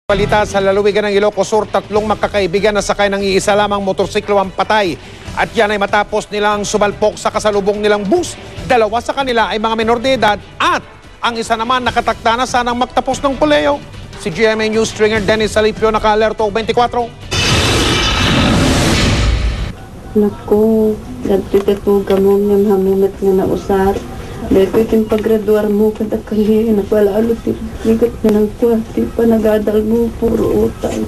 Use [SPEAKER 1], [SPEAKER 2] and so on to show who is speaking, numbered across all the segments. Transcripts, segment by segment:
[SPEAKER 1] Balita sa lalawigan ng Ilocos Sur, tatlong magkakaibigan na sakay ng iisa lamang motorsiklo ang patay. At yan ay matapos nilang sumalpok sa kasalubong nilang bus. Dalawa sa kanila ay mga menor de edad at ang isa naman nakatakda na sanang magtapos ng koleyo. Si GMA News stringer Dennis Salipio, naka-alerto 24.
[SPEAKER 2] Naku, nagtitatuga mo niyang hamunat nga na usar. Dahil ko itin paggraduar mo kada kali, napalalo ligat na ng kwati, panagadal mo, puro utang.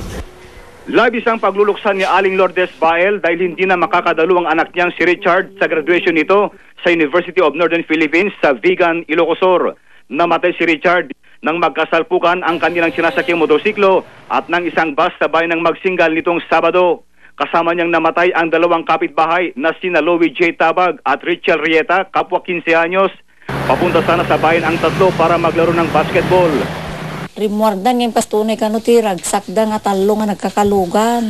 [SPEAKER 3] Labis ang pagluluksan ni Aling Lourdes Bael dahil hindi na makakadalo ang anak niyang si Richard sa graduation nito sa University of Northern Philippines sa Vigan, Ilocos Sur. Namatay si Richard nang magkasalpukan ang kanilang sinasakyang motorsiklo at ng isang bus sa bayan ng Magsingal nitong Sabado. Kasama niyang namatay ang dalawang kapitbahay na sina Louie J. Tabag at Richel Rieta, kapwa 15 anyos. Papunta sana sa bayan ang tatlo para maglaro ng basketball.
[SPEAKER 4] Rimwardan yung pastunay kano tirag, sakda nga talo nga nagkakalugan.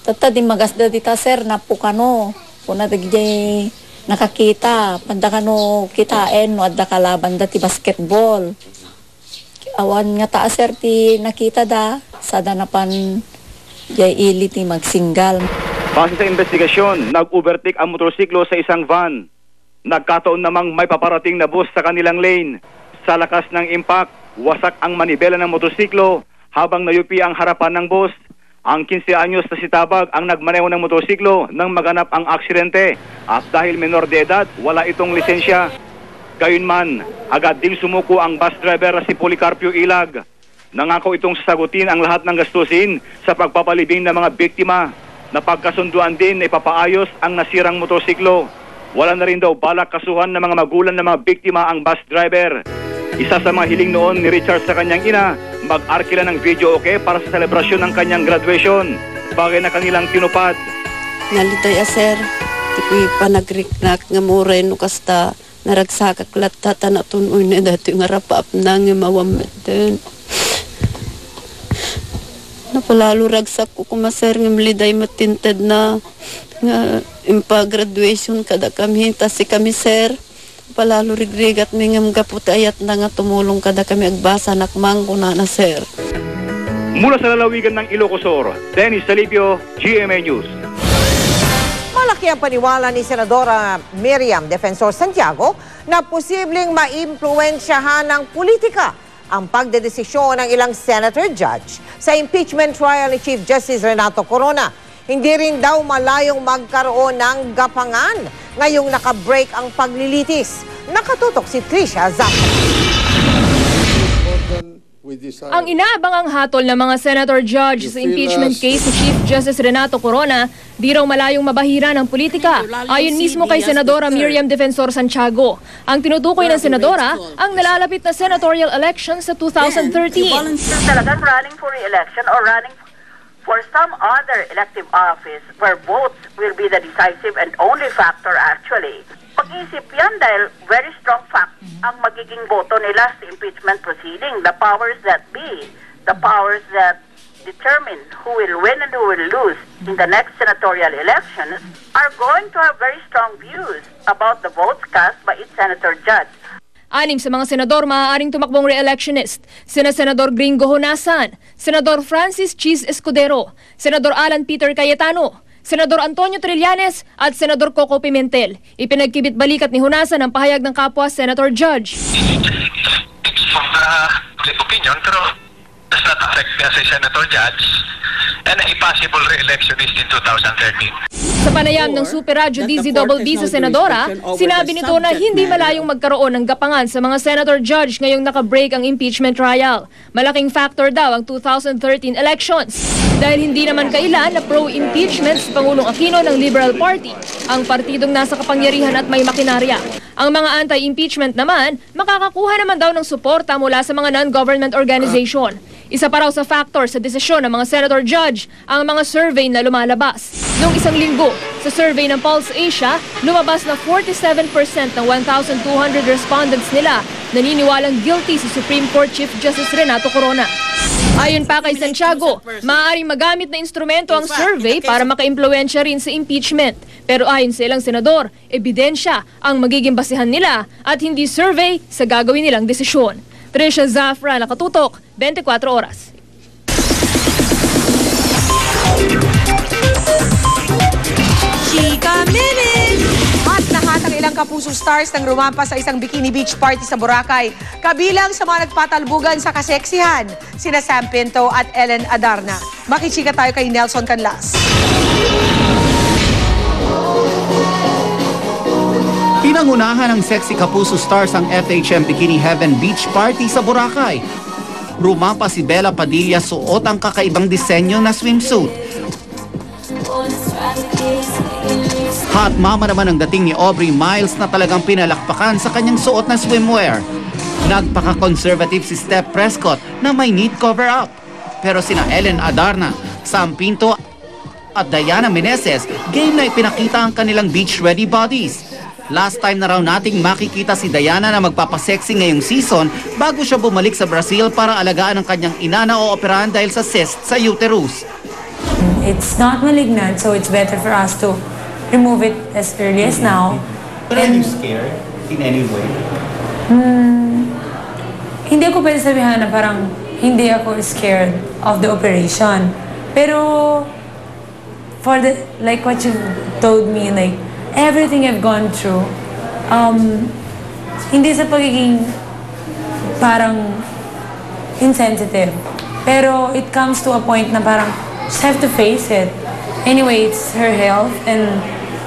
[SPEAKER 4] Tata di magasda dita sir, napo kano. Kuna tagjay nakakita, panda kano kitain, no adda kalaban da ti basketball. Awan nga taas sir ti nakita da, sada napan jay ili ti Magsingal.
[SPEAKER 3] Base sa investigasyon, nag-overtake ang motorsiklo sa isang van. Nagkataon namang may paparating na bus sa kanilang lane. Sa lakas ng impact, wasak ang manibela ng motorsiklo habang nayupi ang harapan ng bus. Ang 15 anyos na si Tabag ang nagmaneho ng motorsiklo nang maganap ang aksidente. At dahil menor de edad, wala itong lisensya. Gayunman, agad ding sumuko ang bus driver na si Policarpio Ilag. Nangako itong sasagutin ang lahat ng gastusin sa pagpapalibing ng mga biktima. Napagkasunduan din na ipapaayos ang nasirang motorsiklo. Wala na rin daw balak kasuhan ng mga magulang ng mga biktima ang bus driver. Isa sa mga hiling noon ni Richard sa kanyang ina, mag-arkila ng video para sa selebrasyon ng kanyang graduation. Bagay na kanilang tinupad.
[SPEAKER 2] Nalitay sir, tikoy panagriknak nga muray no kasta naragsakak latata na tunoy na dati nga rapap na nga mawamit din. Napalalo ragsak ko kumaser ng mliday matinted na nga impa-graduation kada kami, tasi kami sir. Palalo rigrigat may ngam-gaputayat na nga tumulong kada kami agbasa nakmang kuna na sir.
[SPEAKER 3] Mula sa lalawigan ng Ilocos Sur, Dennis Salipio, GMA News.
[SPEAKER 5] Malaki ang paniwala ni Senadora Miriam Defensor Santiago na posibleng maimpluwensyahan ng politika ang pagdedesisyon ng ilang senator judge sa impeachment trial ni Chief Justice Renato Corona. Hindi rin daw malayong magkaroon ng gapangan ngayong nakabreak ang paglilitis. Nakatutok si Trisha Zapa.
[SPEAKER 6] Ang inaabangang hatol ng mga senator judge sa impeachment case ni Chief Justice Renato Corona, di raw malayong mabahira ng politika. Ayon mismo kay Senadora Miriam Defensor Santiago, ang tinutukoy ng senadora ang nalalapit na senatorial election sa 2013.
[SPEAKER 7] Talagang running for re-election or running for some other elective office where votes will be the decisive and only factor actually. Pag-isip yan dahil very strong fact ang magiging boto nila sa impeachment proceeding. The powers that be, the powers that determine who will win and who will lose in the next senatorial elections are going to have very strong views about the votes cast by each senator judge.
[SPEAKER 6] Anim sa mga senador maaaring tumakbong re-electionist, sina Senador Gringo Honasan, Senador Francis Cheese Escudero, Senador Alan Peter Cayetano, Senador Antonio Trillanes at Senador Coco Pimentel. Ipinagkibit-balikat ni Honasan ang pahayag ng kapwa Senator Judge.
[SPEAKER 8] It's from the opinion, pero does not affect me as a Senator Judge and a possible re-electionist in 2013.
[SPEAKER 6] Sa panayam ng Super Radio DZBB sa Senadora, sinabi nito na hindi malayong magkaroon ng gapangan sa mga Senator Judge ngayong nakabreak ang impeachment trial. Malaking factor daw ang 2013 elections. Dahil hindi naman kailan na pro-impeachment si Pangulong Aquino ng Liberal Party, ang partidong nasa kapangyarihan at may makinarya. Ang mga anti-impeachment naman, makakakuha naman daw ng suporta mula sa mga non-government organization. Isa pa raw sa factor sa desisyon ng mga Senator Judge ang mga survey na lumalabas. Noong isang linggo, sa survey ng Pulse Asia, lumabas na 47% ng 1,200 respondents nila naniniwalang guilty si Supreme Court Chief Justice Renato Corona. Ayon pa kay Santiago, maaaring magamit na instrumento ang survey para makaimpluwensya rin sa impeachment. Pero ayon sa ilang senador, ebidensya ang magiging basihan nila at hindi survey sa gagawin nilang desisyon. Tricia Zafra, Nakatutok, 24 Oras.
[SPEAKER 9] Chika Minute! Hot na hot ang ilang Kapuso stars nang rumampas sa isang bikini beach party sa Boracay. Kabilang sa mga nagpatalbugan sa kaseksihan, sina Sam Pinto at Ellen Adarna. Makichika tayo kay Nelson Canlas.
[SPEAKER 10] Pinangunahan ng sexy Kapuso stars ang FHM Bikini Heaven Beach Party sa Boracay. Rumampas si Bella Padilla suot ang kakaibang disenyo na swimsuit. Hot mama naman ang dating ni Aubrey Miles na talagang pinalakpakan sa kanyang suot na swimwear. Nagpaka-conservative si Steph Prescott na may neat cover-up. Pero sina Ellen Adarna, Sam Pinto at Diana Meneses, game na ipinakita ang kanilang beach-ready bodies. Last time na raw nating makikita si Diana na magpapasexy ngayong season bago siya bumalik sa Brazil para alagaan ang kanyang ina na ooperahan dahil sa cyst sa uterus.
[SPEAKER 11] It's not malignant, so it's better for us to remove it as early as now.
[SPEAKER 10] But are you scared in any way?
[SPEAKER 11] Hindi ko pwede sabihan na parang hindi ako scared of the operation. Pero for the, like what you told me, like everything I've gone through, hindi sa pagiging parang insensitive. Pero it comes to a point na parang just have to face it. Anyway, it's her health and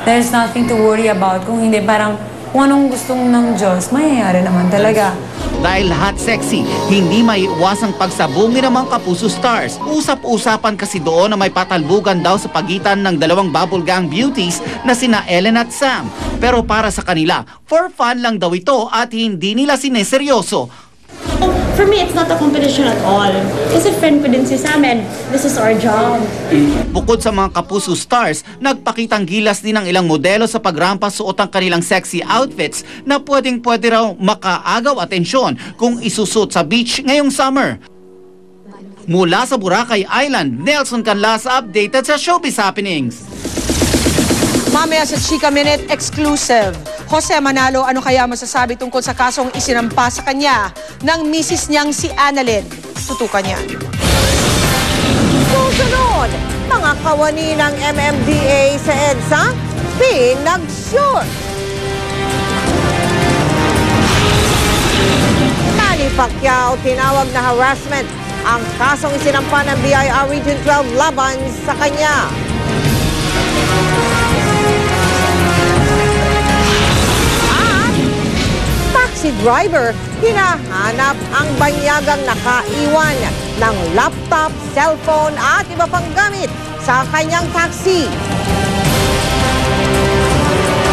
[SPEAKER 11] there's nothing to worry about. Kung hindi, parang kung anong gustong ng Diyos, mayayari naman talaga.
[SPEAKER 10] Dahil hot sexy, hindi maiiwasang pagsabungin ng mga Kapuso stars. Usap-usapan kasi doon na may patalbugan daw sa pagitan ng dalawang bubble gang beauties na sina Ellen at Sam. Pero para sa kanila, for fun lang daw ito at hindi nila sineseryoso.
[SPEAKER 12] For me, it's not a competition at all. Kasi friend ko din si Sam and this is our job.
[SPEAKER 10] Bukod sa mga Kapuso stars, nagpakitang gilas din ang ilang modelo sa pagrampa suot ang kanilang sexy outfits na pwedeng-pwede raw makaagaw atensyon kung isusot sa beach ngayong summer. Mula sa Boracay Island, Nelson Canlas updated sa Showbiz Happenings.
[SPEAKER 9] Mamaya sa Chika Minute exclusive. Jose Manalo, ano kaya masasabi tungkol sa kasong isinampa sa kanya ng misis niyang si Annalyn? Tutukan niya.
[SPEAKER 5] Susunod, mga kawani ng MMDA sa EDSA, pinag-shoot. Manny Pacquiao, tinawag na harassment ang kasong isinampa ng BIR Region 12 laban sa kanya. Taxi driver, hinahanap ang banyagang nakaiwan ng laptop, cellphone at iba pang gamit sa kanyang taxi.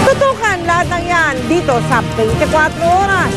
[SPEAKER 5] Tutukan lahat ng yan dito sa 24 Oras.